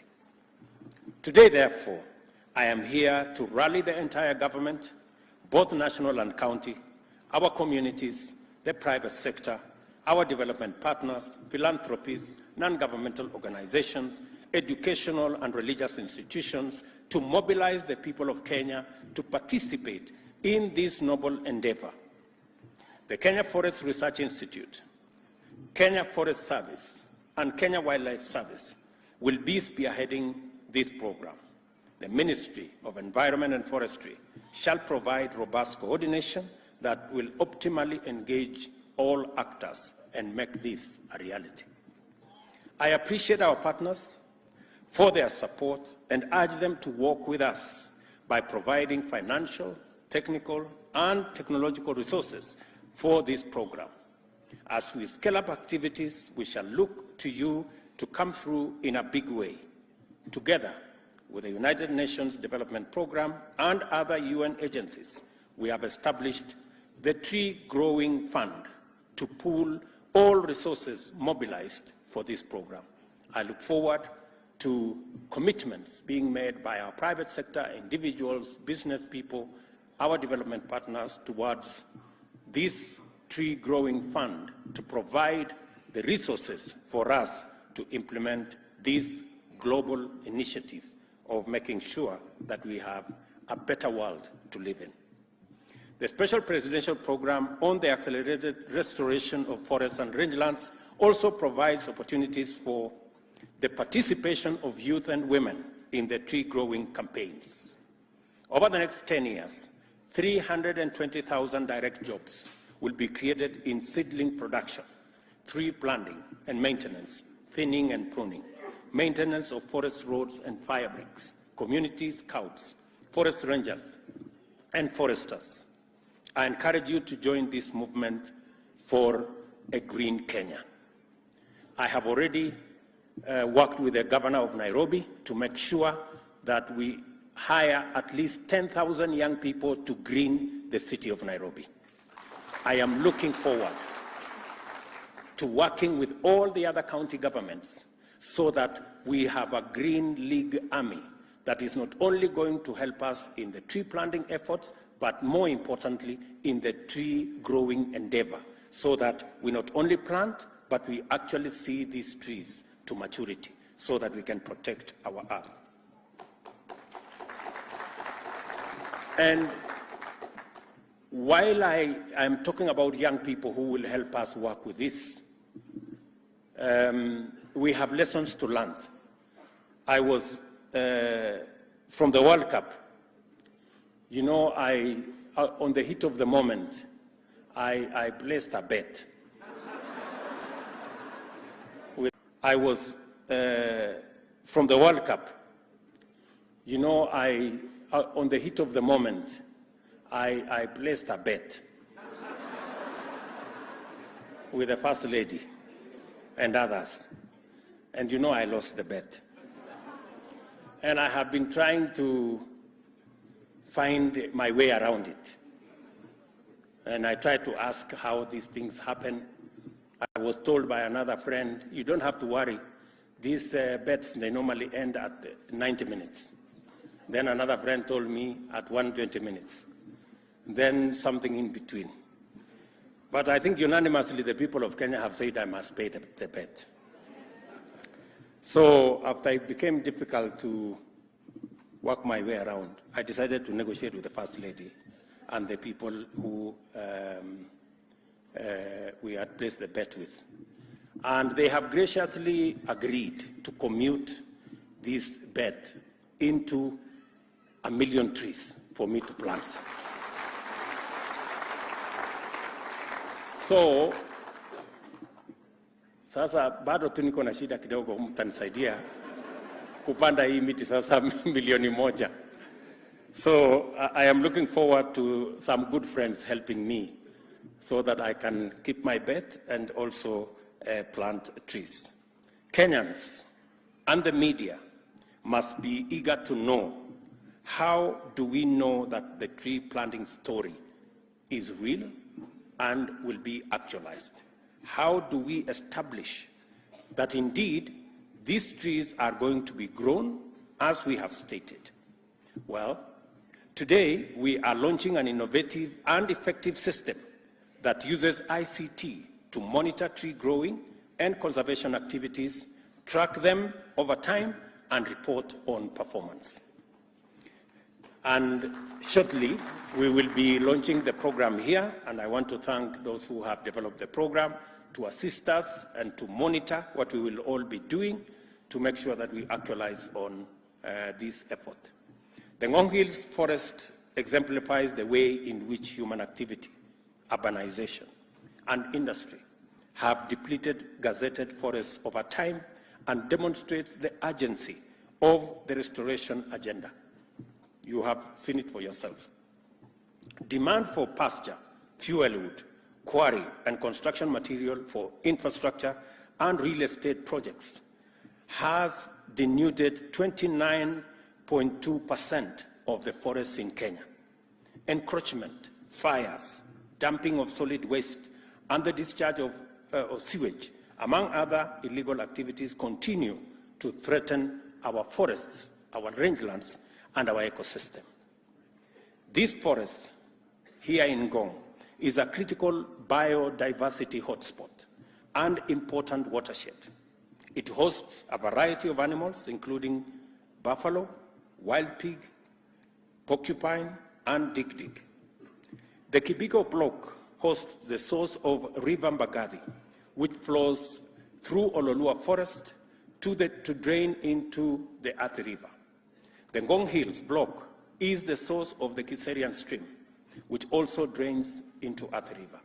Today, therefore, I am here to rally the entire government, both national and county, our communities, the private sector, our development partners, philanthropies, non-governmental organizations, educational and religious institutions to mobilize the people of Kenya to participate in this noble endeavor. The Kenya Forest Research Institute, Kenya Forest Service, and Kenya Wildlife Service will be spearheading this program. The Ministry of Environment and Forestry shall provide robust coordination that will optimally engage all actors and make this a reality. I appreciate our partners for their support and urge them to work with us by providing financial, technical, and technological resources for this program. As we scale up activities, we shall look to you to come through in a big way. Together with the United Nations Development Program and other UN agencies, we have established the Tree Growing Fund to pool all resources mobilized for this program. I look forward to commitments being made by our private sector, individuals, business people, our development partners towards this Tree Growing Fund to provide the resources for us to implement this global initiative of making sure that we have a better world to live in. The Special Presidential Program on the Accelerated Restoration of Forests and Rangelands also provides opportunities for the participation of youth and women in the tree growing campaigns. Over the next 10 years, 320,000 direct jobs will be created in seedling production, tree planting and maintenance, thinning and pruning, maintenance of forest roads and fire breaks, community scouts, forest rangers, and foresters. I encourage you to join this movement for a green Kenya. I have already worked with the governor of Nairobi to make sure that we hire at least 10,000 young people to green the city of Nairobi. I am looking forward to working with all the other county governments so that we have a Green League army that is not only going to help us in the tree planting efforts, but more importantly, in the tree growing endeavor, so that we not only plant, but we actually see these trees to maturity, so that we can protect our earth. And while I'm talking about young people who will help us work with this, we have lessons to learn. I was, from the World Cup, you know, on the heat of the moment, I placed a bet. I was, from the World Cup, you know, on the heat of the moment, I placed a bet with the First Lady and others. And you know, I lost the bet. And I have been trying to find my way around it. And I tried to ask how these things happen. I was told by another friend, you don't have to worry. These bets, they normally end at 90 minutes. Then another friend told me at 120 minutes. Then something in between. But I think unanimously the people of Kenya have said I must pay the bet. So after it became difficult to work my way around, I decided to negotiate with the First Lady and the people who we had placed the bet with. And they have graciously agreed to commute this bet into 1 million trees for me to plant. So, sasa bado tu niko na shida kidogo, mtanisaidia kupanda hii miti sasa 1,000,000. So I am looking forward to some good friends helping me so that I can keep my bet and also plant trees. Kenyans and the media must be eager to know, how do we know that the tree planting story is real and will be actualized? How do we establish that indeed these trees are going to be grown as we have stated? Well, today we are launching an innovative and effective system that uses ICT to monitor tree growing and conservation activities, track them over time, and report on performance. And shortly, we will be launching the program here, and I want to thank those who have developed the program to assist us and to monitor what we will all be doing to make sure that we actualize on this effort. The Ngong Hills Forest exemplifies the way in which human activity, urbanization, and industry have depleted gazetted forests over time and demonstrates the urgency of the restoration agenda. You have seen it for yourself. Demand for pasture, fuel wood, quarry, and construction material for infrastructure and real estate projects has denuded 29.2% of the forests in Kenya. Encroachment, fires, dumping of solid waste, and the discharge of sewage, among other illegal activities, continue to threaten our forests, our rangelands, and our ecosystem. This forest here in Ngong is a critical biodiversity hotspot and important watershed. It hosts a variety of animals, including buffalo, wild pig, porcupine, and dik-dik. The Kibiko block hosts the source of River Mbagathi, which flows through Ololua Forest to drain into the Athi River. The Ngong Hills block is the source of the Kiserian stream, which also drains into Athi River.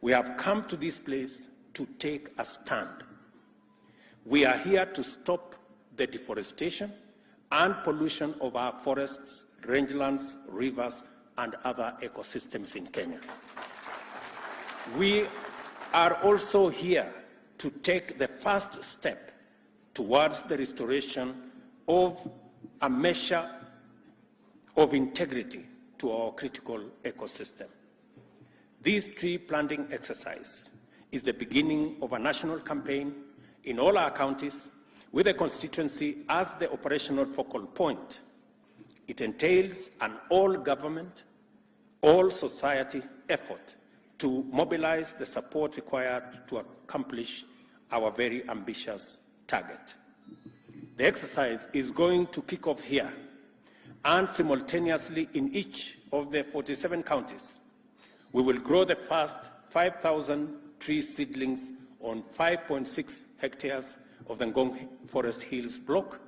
We have come to this place to take a stand. We are here to stop the deforestation and pollution of our forests, rangelands, rivers, and other ecosystems in Kenya. We are also here to take the first step towards the restoration of a measure of integrity to our critical ecosystem. This tree planting exercise is the beginning of a national campaign in all our counties, with the constituency as the operational focal point. It entails an all-government, all-society effort to mobilize the support required to accomplish our very ambitious target. The exercise is going to kick off here and simultaneously in each of the 47 counties We will grow the first 5,000 tree seedlings on 5.6 hectares of the Ngong Forest Hills block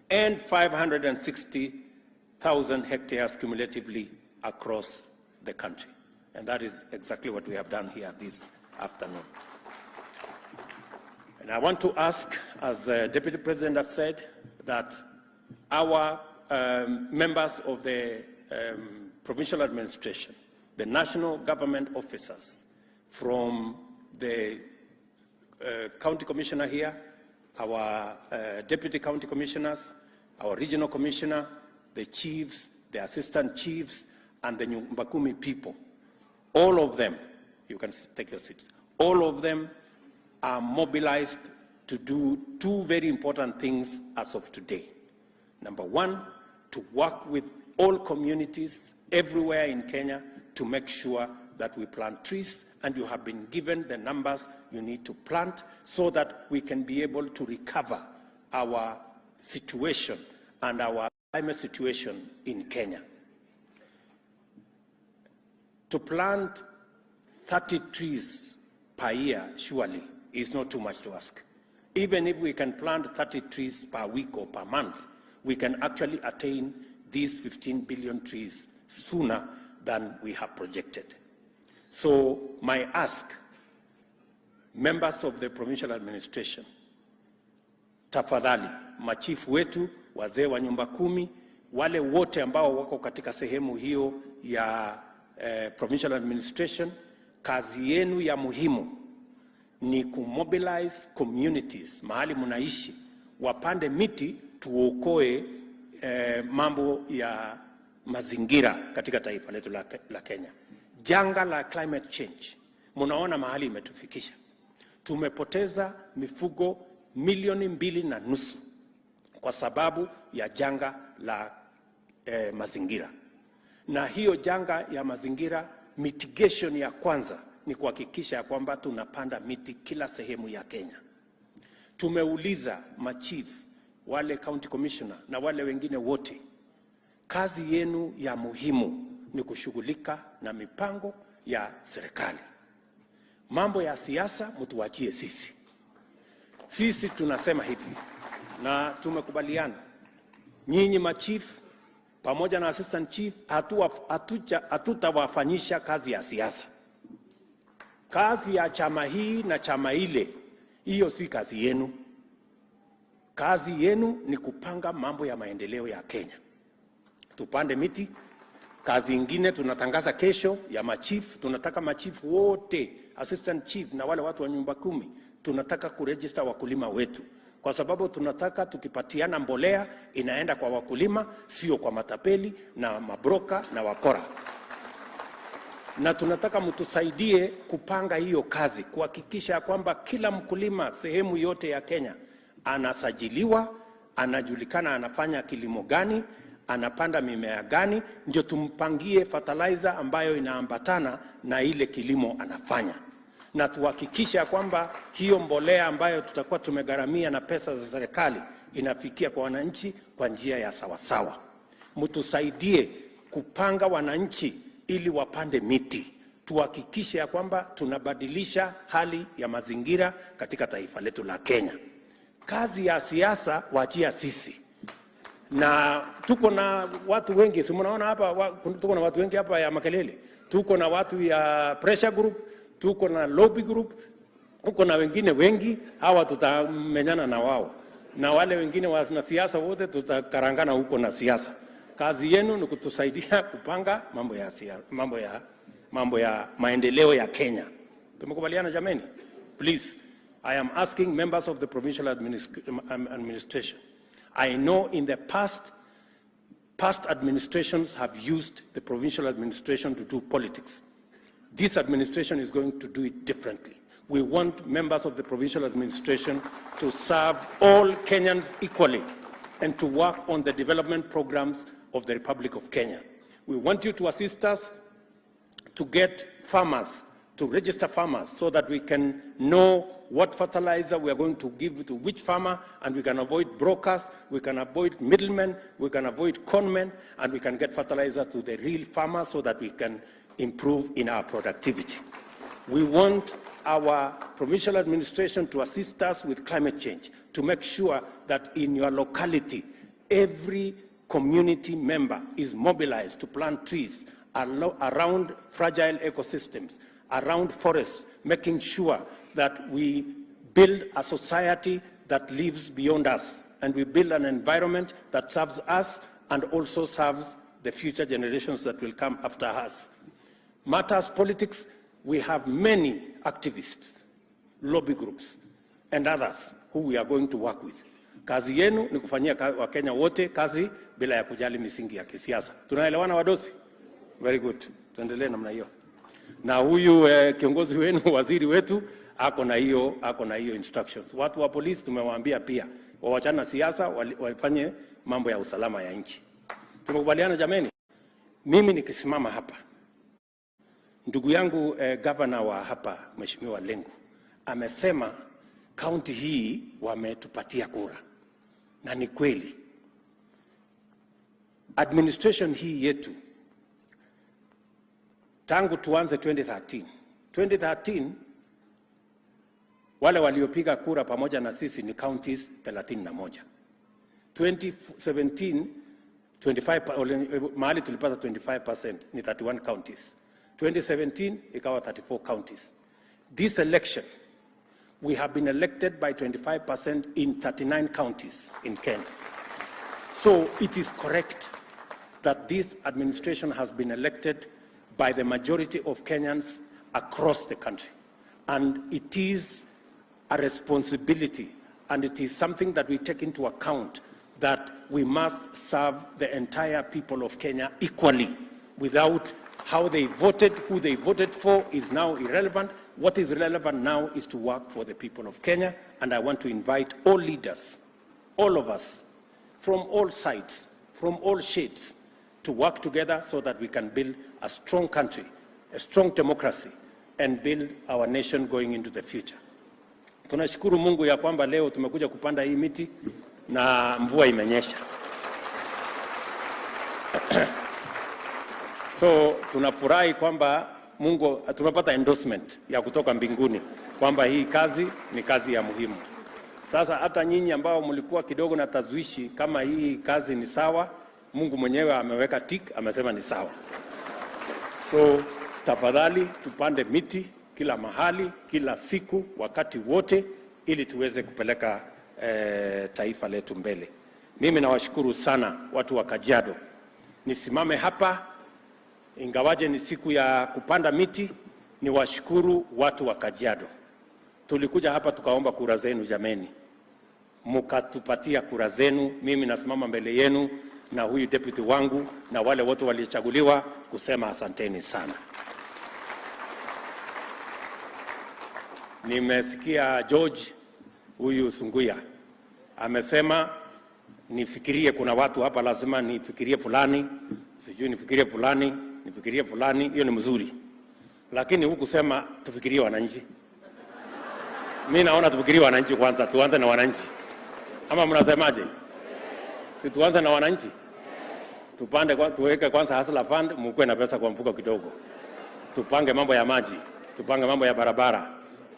and 560,000 hectares cumulatively across the country. And that is exactly what we have done here this afternoon. And I want to ask, as the Deputy President has said, that our members of the provincial administration, the national government officers, from the county commissioner here, our deputy county commissioners, our regional commissioner, the chiefs, the assistant chiefs, and the Nyumbakumi people, all of them, you can take your seats, all of them are mobilized to do two very important things as of today. Number one, to work with all communities everywhere in Kenya to make sure that we plant trees, and you have been given the numbers you need to plant so that we can be able to recover our situation and our climate situation in Kenya. To plant 30 trees per year, surely, is not too much to ask. Even if we can plant 30 trees per week or per month, we can actually attain these 15 billion trees sooner than we have projected. So my ask, members of the provincial administration, tafadhali, machifu wetu, wazee wa nyumba kumi, wale wote ambao wako katika sehemu hiyo ya provincial administration, kazi yenu ya muhimu ni kumobilize communities mahali munaishi, wapande miti tuokoe mambo ya mazingira katika taifa letu la Kenya. Janga la climate change, munaona mahali imetufikisha. Tumepoteza mifugo 2.5 milioni kwa sababu ya janga la mazingira. Na hiyo janga ya mazingira, mitigation ya kwanza ni kuhakikisha ya kwamba tunapanda miti kila sehemu ya Kenya. Tumeuliza machief, wale county commissioner na wale wengine wote, kazi yenu ya muhimu ni kushughulika na mipango ya serikali. Mambo ya siasa mtuachie sisi. Sisi tunasema hivi na tumekubaliana, nyinyi machief pamoja na assistant chief hatutawafanyisha kazi ya siasa. Kazi ya chama hii na chama ile, hiyo si kazi yenu. Kazi yenu ni kupanga mambo ya maendeleo ya Kenya. Tupande miti. Kazi ingine tunatangaza kesho ya machief, tunataka machief wote, assistant chief na wale watu wa nyumba kumi, tunataka kuregister wakulima wetu. Kwa sababu tunataka tukipatiana mbolea inaenda kwa wakulima, sio kwa matapeli na mabroka na wakora. Na tunataka mtusaidie kupanga hiyo kazi, kuhakikisha kwamba kila mkulima sehemu yote ya Kenya anasajiliwa, anajulikana anafanya kilimo gani, anapanda mimea gani, ndio tumpangie fertilizer ambayo inaambatana na ile kilimo anafanya. Na tuhakikisha kwamba hiyo mbolea ambayo tutakuwa tumegharamia na pesa za serikali inafikia kwa wananchi kwa njia ya sawasawa. Mtusaidie kupanga wananchi ili wapande miti. Tuhakikishe ya kwamba tunabadilisha hali ya mazingira katika taifa letu la Kenya. Kazi ya siasa waachia sisi. Na tuko na watu wengi, si mnaona hapa, tuko na watu wengi hapa ya makelele. Tuko na watu ya pressure group, tuko na lobby group, tuko na wengine wengi, hawa tutamenyana na wao. Na wale wengine wa siasa wote tutakarangana huko na siasa. Kazi yenu ni kutusaidia kupanga mambo ya maendeleo ya Kenya. Tumekubaliana jameni? Please, I am asking members of the provincial administration. I know in the past administrations have used the provincial administration to do politics. This administration is going to do it differently. We want members of the provincial administration to serve all Kenyans equally and to work on the development programs of the Republic of Kenya. We want you to assist us to get farmers, to register farmers so that we can know what fertilizer we are going to give to which farmer, and we can avoid brokers, we can avoid middlemen, we can avoid conmen, and we can get fertilizer to the real farmers so that we can improve in our productivity. We want our provincial administration to assist us with climate change, to make sure that in your locality, every community member is mobilized to plant trees around fragile ecosystems, around forests, making sure that we build a society that lives beyond us, and we build an environment that serves us and also serves the future generations that will come after us. Matters politics, we have many activists, lobby groups, and others who we are going to work with. Kazi yenu ni kufanyia Wakenya wote kazi bila ya kujali misingi ya kisiasa. Tunaelewana wadosi? Very good. Tuendelee namna hiyo. Na huyu kiongozi wenu, waziri wetu, ako na hiyo instructions. Watu wa polisi tumewaambia pia wawachana na siasa, wafanye mambo ya usalama ya nchi. Tumekubaliana jameni? Mimi nikisimama hapa, ndugu yangu governor wa hapa Mheshimiwa Lengu amesema county hii wametupatia kura, na ni kweli. Administration hii yetu tangu tuanze 2013 wale waliopiga kura pamoja na sisi ni counties 31. 2017 mahali tulipata 25% ni 31 counties. 2017 ikawa 34 counties. This election we have been elected by 25% in 39 counties in Kenya. So it is correct that this administration has been elected by the majority of Kenyans across the country. And it is a responsibility, and it is something that we take into account, that we must serve the entire people of Kenya equally. Without how they voted, who they voted for is now irrelevant. What is relevant now is to work for the people of Kenya, and I want to invite all leaders, all of us, from all sides, from all shades, to work together so that we can build a strong country, a strong democracy, and build our nation going into the future. Tunashukuru Mungu ya kwamba leo tumekuja kupanda hii miti na mvua imenyesha. So tunafurahi kwamba Mungu tumepata endorsement ya kutoka mbinguni kwamba hii kazi ni kazi ya muhimu. Sasa hata nyinyi ambao mlikuwa kidogo na tazwishi kama hii kazi ni sawa, Mungu mwenyewe ameweka tick, amesema ni sawa. So tafadhali tupande miti kila mahali, kila siku, wakati wote, ili tuweze kupeleka taifa letu mbele. Mimi nawashukuru sana watu wa Kajiado. Nisimame hapa ingawaje ni siku ya kupanda miti, niwashukuru watu wa Kajiado. Tulikuja hapa tukaomba kura zenu jameni. Mukatupatia kura zenu. Mimi nasimama mbele yenu na huyu deputy wangu na wale wote waliochaguliwa kusema asanteni sana. Nimesikia George huyu Sunguya amesema nifikirie, kuna watu hapa lazima nifikirie fulani, sijui nifikirie fulani, hiyo ni mzuri. Lakini huku sema tufikirie wananchi. Mimi naona tufikirie wananchi kwanza, tuanze na wananchi. Ama mnasemaje? Si tuanze na wananchi? Tupande kwa tuweke kwanza hustler fund, mkwe na pesa kwa mfuko kidogo. Tupange mambo ya maji, tupange mambo ya barabara.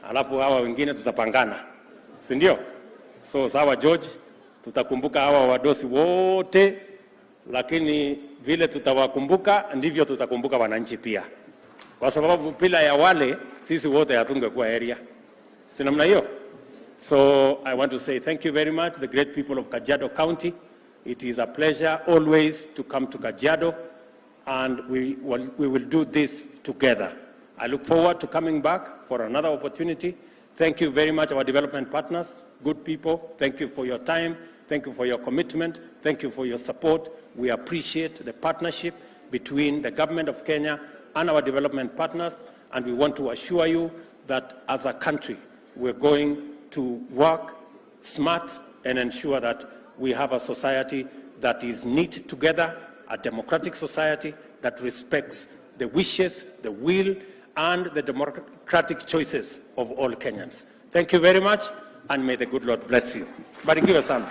Alafu hawa wengine tutapangana. Si ndio? So sawa George, tutakumbuka hawa wadosi wote, lakini vile tutawakumbuka ndivyo tutakumbuka wananchi pia. Kwa sababu bila ya wale sisi wote hatungekuwa area. Si namna hiyo? So I want to say thank you very much, the great people of Kajiado County. It is a pleasure always to come to Kajiado, and we will do this together. I look forward to coming back for another opportunity. Thank you very much, our development partners, good people. Thank you for your time. Thank you for your commitment. Thank you for your support. We appreciate the partnership between the government of Kenya and our development partners, and we want to assure you that as a country, we're going to work smart and ensure that we have a society that is knit together, a democratic society that respects the wishes, the will, and the democratic choices of all Kenyans. Thank you very much, and may the good Lord bless you. Barikiwe sana.